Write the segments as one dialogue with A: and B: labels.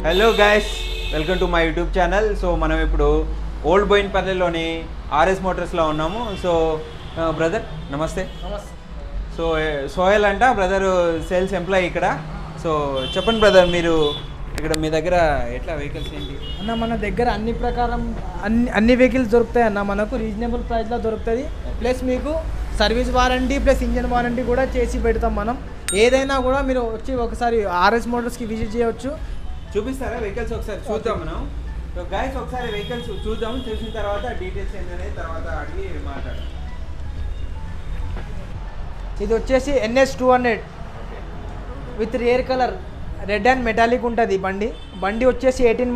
A: Hello guys, welcome to my YouTube channel. So మనం ఇప్పుడు old బోయిన్పల్లిలోని RS మోటార్స్లో ఉన్నాము. So brother నమస్తే. సో సోహెల్ అంట బ్రదర్, సేల్స్ ఎంప్లాయీ ఇక్కడ. సో చెప్పండి బ్రదర్, మీరు ఇక్కడ మీ దగ్గర ఎట్లా వెహికల్స్ ఏంటి
B: అన్న? మన దగ్గర అన్ని ప్రకారం అన్ని వెహికల్స్ దొరుకుతాయి అన్న. మనకు రీజనబుల్ ప్రైస్లో దొరుకుతుంది. ప్లస్ మీకు service warranty plus engine warranty కూడా చేసి పెడతాం మనం. ఏదైనా కూడా మీరు వచ్చి ఒకసారి ఆర్ఎస్ మోటార్స్కి విజిట్ చేయవచ్చు.
A: చూపిస్తారా వెహికల్స్? ఒకసారి చూద్దాం మనం. సో గైస్ ఒకసారి వెహికల్స్ చూద్దాం, చూసిన తర్వాత డీటెయిల్స్ ఏంటనే తర్వాత అడిగి మాట్లాడదాం.
B: ఇది వచ్చేసి NS 200 with rare colour, red and metallic ఉంటుంది బండి వచ్చేసి 18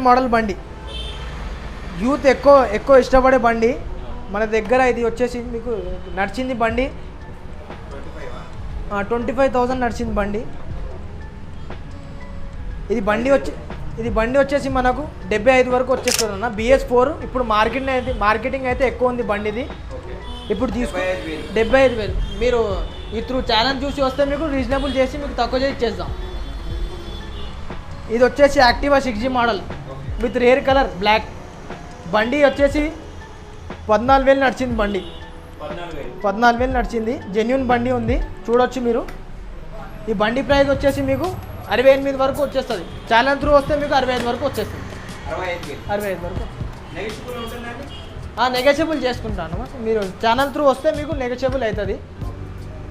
B: మోడల్ బండి. యూత్ ఎక్కువ ఇష్టపడే బండి మన దగ్గర. ఇది వచ్చేసి మీకు నడిచింది బండి 25,000 నడిచింది బండి. ఇది బండి వచ్చేసి మనకు 75 వరకు వచ్చేస్తుంది అన్న. BS4 ఇప్పుడు మార్కెటింగ్ అయితే ఎక్కువ ఉంది బండిది. ఇప్పుడు తీసుకు 75,000. మీరు ఈ త్రూ ఛానల్ చూసి వస్తే మీకు రీజనబుల్ చేసి మీకు తక్కువ చేసి ఇచ్చేద్దాం. ఇది వచ్చేసి Activa 6G model with rare colour black. బండి వచ్చేసి 14,000 నడిచింది బండి. 14,000 నడిచింది. జెన్యూన్ బండి ఉంది, చూడొచ్చు మీరు. ఈ బండి ప్రైస్ వచ్చేసి మీకు 68 వరకు వచ్చేస్తుంది. ఛానల్ త్రూ వస్తే మీకు 65 వరకు వచ్చేస్తుంది. 65 వరకు నెగోషియబుల్ చేసుకుంటాను. మీరు ఛానల్ త్రూ వస్తే మీకు నెగోషియబుల్ అవుతుంది.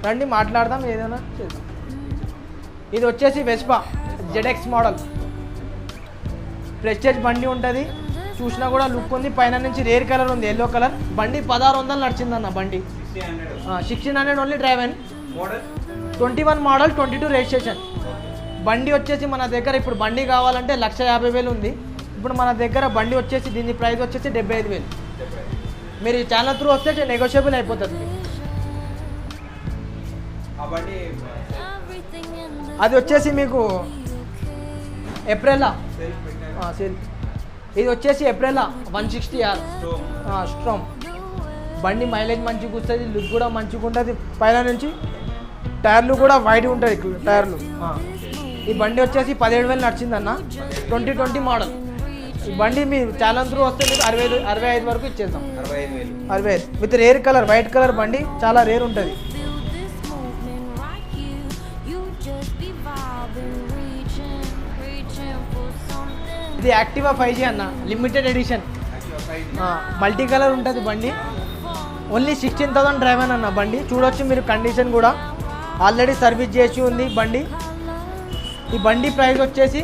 B: రండి మాట్లాడదాం, ఏదైనా చేద్దాం. ఇది వచ్చేసి వెస్పా ZX మోడల్ ప్రెస్టేజ్ బండి ఉంటుంది. చూసినా కూడా లుక్ ఉంది. పైన నుంచి రేర్ కలర్ ఉంది, ఎల్లో కలర్. బండి 1600 నడిచిందన్న బండి. 1600 only drive and 21 model 22 registration. బండి వచ్చేసి మన దగ్గర ఇప్పుడు బండి కావాలంటే 1,50,000 ఉంది. ఇప్పుడు మన దగ్గర బండి వచ్చేసి దీని ప్రైస్ వచ్చేసి 75,000. మీరు ఈ ఛానల్ త్రూ వస్తే నెగోషియబుల్ అయిపోతుంది మీకు. అది వచ్చేసి మీకు ఏప్రిల్లా సేల్. ఇది వచ్చేసి ఏప్రిల్లా 160R స్ట్రాంగ్ బండి. మైలేజ్ మంచిగా వస్తుంది, లుక్ కూడా మంచిగా ఉంటుంది. పైన నుంచి టైర్లు కూడా వైట్ ఉంటుంది టైర్లు. ఈ బండి వచ్చేసి 17,000 నడిచిందన్న. 2020 మోడల్. ఈ బండి మీ ఛానల్ త్రూ వస్తే మీకు 65 వరకు ఇచ్చేద్దాం. 65 with rare colour, white colour బండి, చాలా రేర్ ఉంటుంది. ఇది యాక్టివా 5G అన్న, లిమిటెడ్ ఎడిషన్. మల్టీ కలర్ ఉంటుంది బండి. ఓన్లీ 16,000 డ్రైవ్ అన్న బండి. చూడొచ్చు మీరు, కండిషన్ కూడా ఆల్రెడీ సర్వీస్ చేసి ఉంది బండి. ఈ బండి ప్రైస్ వచ్చేసి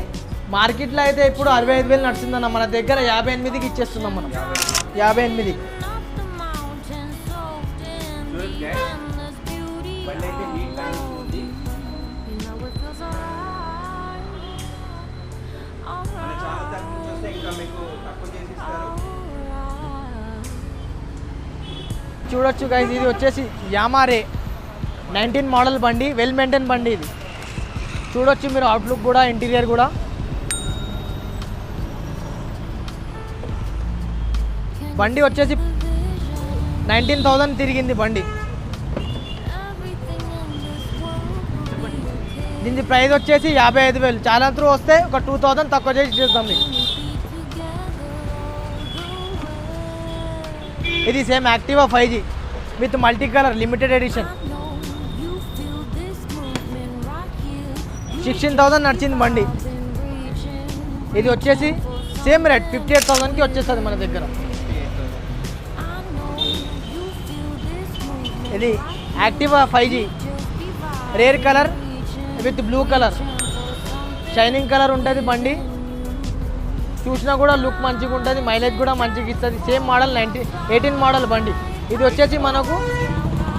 B: మార్కెట్లో అయితే ఇప్పుడు 65,000 నడుస్తుందన్న. మన దగ్గర 58కి ఇచ్చేస్తున్నాం మనం. 58. చూడొచ్చు గైస్, ఇది వచ్చేసి యామారే 19 మోడల్ బండి, వెల్ మెయింటైన్ బండి. ఇది చూడొచ్చు మీరు, అవుట్లుక్ కూడా, ఇంటీరియర్ కూడా. బండి వచ్చేసి 19,000 తిరిగింది బండి. దీని ప్రైస్ వచ్చేసి 55,000. ఛానల్ త్రూ వస్తే ఒక 2,000 తక్కువ చేసి చేద్దాం మీకు. ఇది same Activa 5G with multi colour limited edition. 16,000 నడిచింది బండి. ఇది వచ్చేసి సేమ్ రేట్ 58,000కి వచ్చేస్తుంది మన దగ్గర. ఇది Activa 5G rare colour with blue colour, shining colour ఉంటుంది బండి. చూసినా కూడా లుక్ మంచిగా ఉంటుంది, మైలేజ్ కూడా మంచిగా ఇస్తుంది. సేమ్ మోడల్ 18 మోడల్ బండి. ఇది వచ్చేసి మనకు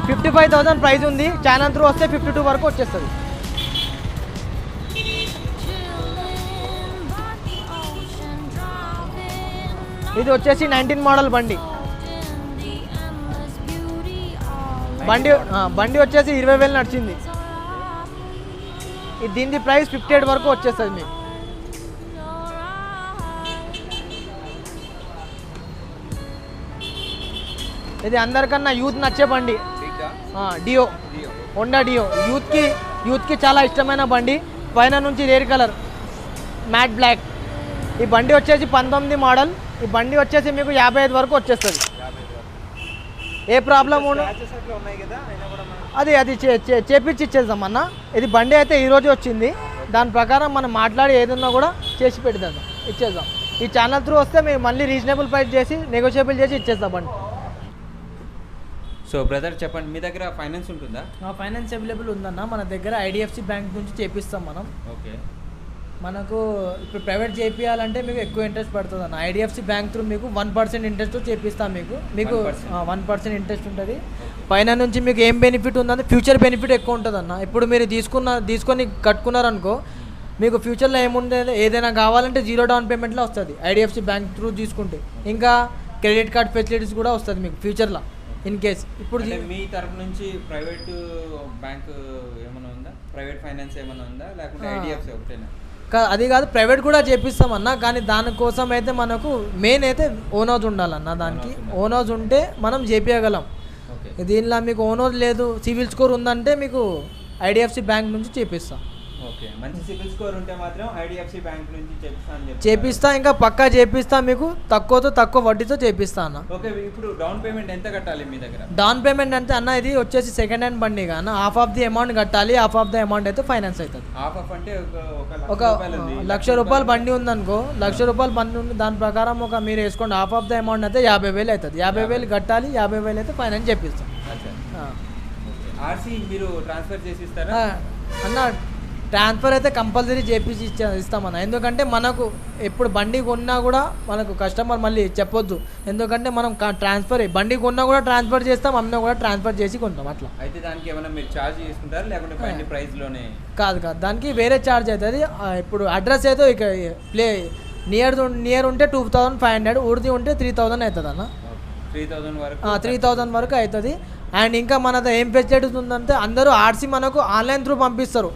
B: 55,000 ప్రైస్ ఉంది. ఛానల్ త్రూ వస్తే 52 వరకు వచ్చేస్తుంది. ఇది వచ్చేసి 19 మోడల్ బండి. బండి వచ్చేసి 20,000 నడిచింది. దీని ప్రైస్ 58 వరకు వచ్చేస్తుంది మీకు. ఇది అందరికన్నా యూత్ నచ్చే బండి, డియో, హోండా డియో. యూత్కి చాలా ఇష్టమైన బండి. పైన నుంచి రేర్ కలర్ మ్యాట్ బ్లాక్. ఈ బండి వచ్చేసి 19 మోడల్. ఈ బండి వచ్చేసి మీకు 55 వరకు వచ్చేస్తుంది. ఏ ప్రాబ్లం అది చేపించి ఇచ్చేద్దాం అన్న. ఇది బండి అయితే ఈరోజు వచ్చింది. దాని ప్రకారం మనం మాట్లాడి ఏదన్నా కూడా చేసి పెడదాం, ఇచ్చేద్దాం. ఈ ఛానల్ త్రూ వస్తే మేము మళ్ళీ రీజనబుల్ ప్రైస్ చేసి నెగోషియబుల్ చేసి ఇచ్చేస్తాం బండి.
A: సో బ్రదర్ చెప్పండి, మీ దగ్గర ఫైనాన్స్ ఉంటుందా?
B: ఫైనాన్స్ అవైలబుల్ ఉందన్న. మన దగ్గర ఐడిఎఫ్సి బ్యాంక్ నుంచి చేపిస్తాం మనం.
A: ఓకే.
B: మనకు ఇప్పుడు ప్రైవేట్ చేపియాలంటే మీకు ఎక్కువ ఇంట్రెస్ట్ పడుతుంది అన్న. ఐడిఎఫ్సి బ్యాంక్ త్రూ మీకు 1% ఇంట్రెస్ట్ చేపిస్తాం. మీకు 1% ఇంట్రెస్ట్ ఉంటుంది. పైన నుంచి మీకు ఏం బెనిఫిట్ ఉందంటే ఫ్యూచర్ బెనిఫిట్ ఎక్కువ ఉంటుంది అన్న. ఇప్పుడు మీరు తీసుకొని కట్టుకున్నారనుకో, మీకు ఫ్యూచర్లో ఏముండే ఏదైనా కావాలంటే 0 డౌన్ పేమెంట్లో వస్తుంది ఐడిఎఫ్సి బ్యాంక్ త్రూ తీసుకుంటే. ఇంకా క్రెడిట్ కార్డ్ ఫెసిలిటీస్ కూడా వస్తుంది మీకు ఫ్యూచర్లో ఇన్ కేస్. ఇప్పుడు
A: మీ తరపు నుంచి ప్రైవేట్ బ్యాంక్ ఏమైనా ఉందా? ప్రైవేట్ ఫైనాన్స్ ఏమైనా ఉందా, లేకుంటే ఐడిఎఫ్సి ఒకటేనా?
B: అది కాదు, ప్రైవేట్ కూడా చేపిస్తామన్నా. కానీ దానికోసం అయితే మనకు మెయిన్ అయితే ఓన్ హౌస్ ఉండాలన్న. దానికి ఓన్ హౌస్ ఉంటే మనం చేపించగలం. దీనిలో మీకు ఓన్ హౌస్ లేదు, సివిల్ స్కోర్ ఉందంటే మీకు ఐడిఎఫ్సి బ్యాంక్ నుంచి చేపిస్తాం.
A: ఓకే, మంచి సిబిల్ స్కోర్ ఉంటే మాత్రం ఐడిఎఫ్సి బ్యాంక్ నుంచి
B: చేపిస్తా. ఇంకా పక్కా చేపిస్తా, మీకు తక్కువ వడ్డీతో చేపిస్తా అన్న.
A: ఓకే. ఇప్పుడు డౌన్ పేమెంట్ ఎంత కట్టాలి మీ దగ్గర?
B: డౌన్ పేమెంట్ అంటే అన్న ఇది వచ్చేసి సెకండ్ హ్యాండ్ బండి అన్న. హాఫ్ ఆఫ్ ది అమౌంట్ కట్టాలి, హాఫ్ ఆఫ్ ది అమౌంట్ అయితే ఫైనాన్స్ అవుతుంది.
A: హాఫ్ ఆఫ్ అంటే
B: ఒక 1,00,000 బండి ఉందనుకో, 1,00,000 బండి ఉంది. దాని ప్రకారం మీరు వేసుకోండి, హాఫ్ ఆఫ్ ది అమౌంట్ అయితే 50,000 అవుతుంది. 50,000 కట్టాలి, 50,000 అయితే ఫైనాన్స్ చేపిస్తాం.
A: ఆర్సీ మీరు ట్రాన్స్ఫర్ చేసి ఇస్తారా
B: అన్న? ట్రాన్స్ఫర్ అయితే కంపల్సరీ చేపించి ఇస్తామన్న. ఎందుకంటే మనకు ఎప్పుడు బండి కొన్నా కూడా మనకు కస్టమర్ మళ్ళీ చెప్పొద్దు. ఎందుకంటే మనం బండి కొన్నా కూడా ట్రాన్స్ఫర్ చేస్తాం, అమ్మినా కూడా ట్రాన్స్ఫర్ చేసి కొంటాం అట్లా.
A: అయితే దానికి ఏమైనా మీరు ఛార్జ్ చేసుకుంటారా, లేకుంటే ప్రైస్లోనే?
B: కాదు, దానికి వేరే ఛార్జ్ అవుతుంది. ఇప్పుడు అడ్రస్ అయితే ఇక నియర్ ఉంటే 2,500, ఊరిది ఉంటే 3,000 అవుతుంది అన్న. 3,000 వరకు అవుతుంది. అండ్ ఇంకా మనది ఏం ఫెసిలిటీస్ ఉందంటే అందరూ ఆర్సీ మనకు ఆన్లైన్ త్రూ పంపిస్తారు,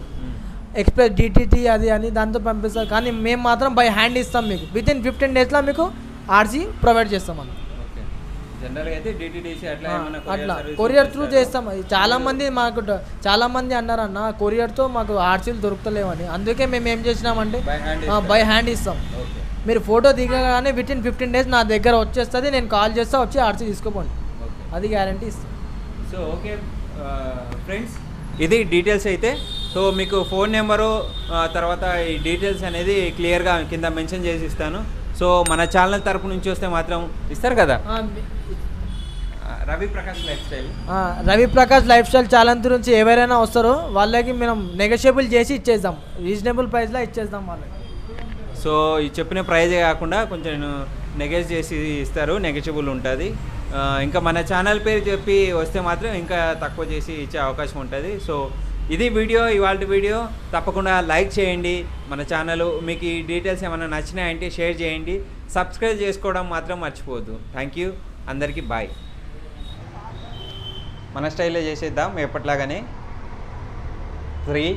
B: ఎక్స్ప్రెస్ డిటిటి అది అని దాంతో పంపిస్తారు. కానీ మేము మాత్రం బై హ్యాండ్ ఇస్తాం. మీకు వితిన్ 15 డేస్లో మీకు ఆర్సీ ప్రొవైడ్ చేస్తాం అన్న. అట్లా కొరియర్ త్రూ చేస్తాం. చాలా మంది అన్నారు అన్న, కొరియర్తో మాకు ఆర్సీలు దొరుకుతలేవని. అందుకే మేము ఏం చేసినామంటే బై హ్యాండ్ ఇస్తాం. మీరు ఫోటో దిగగానే వితిన్ 15 డేస్ నా దగ్గర వచ్చేస్తుంది. నేను కాల్ చేస్తా, వచ్చి ఆర్సీ తీసుకోపోండి, అది గ్యారంటీ ఇస్తాం.
A: సో ఓకే ఫ్రెండ్స్, ఇది డీటెయిల్స్ అయితే. సో మీకు ఫోన్ నెంబరు తర్వాత ఈ డీటెయిల్స్ అనేది క్లియర్గా కింద మెన్షన్ చేసి ఇస్తాను. సో మన ఛానల్ తరపు నుంచి వస్తే మాత్రం ఇస్తారు కదా. Ravi Prakash life style channel నుంచి ఎవరైనా వస్తారో వాళ్ళకి మనం నెగోషియబుల్ చేసి ఇచ్చేద్దాం, రీజనబుల్ ప్రైస్లో ఇచ్చేద్దాం వాళ్ళకి. సో ఈ చెప్పిన ప్రైజే కాకుండా కొంచెం నెగోషియేట్ చేసి ఇస్తారు, నెగోషియబుల్ ఉంటుంది. ఇంకా మన ఛానల్ పేరు చెప్పి వస్తే మాత్రం ఇంకా తక్కువ చేసి ఇచ్చే అవకాశం ఉంటుంది. సో ఇది ఇవాళ వీడియో. తప్పకుండా లైక్ చేయండి మన ఛానల్. మీకు ఈ డీటెయిల్స్ ఏమైనా నచ్చినాయంటే షేర్ చేయండి, సబ్స్క్రైబ్ చేసుకోవడం మాత్రం మర్చిపోవద్దు. థ్యాంక్ యూ, అందరికీ బాయ్. మన స్టైల్లో చేసేద్దాం ఎప్పట్లాగానే. 3,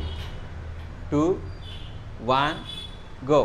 A: 2, 1 గో.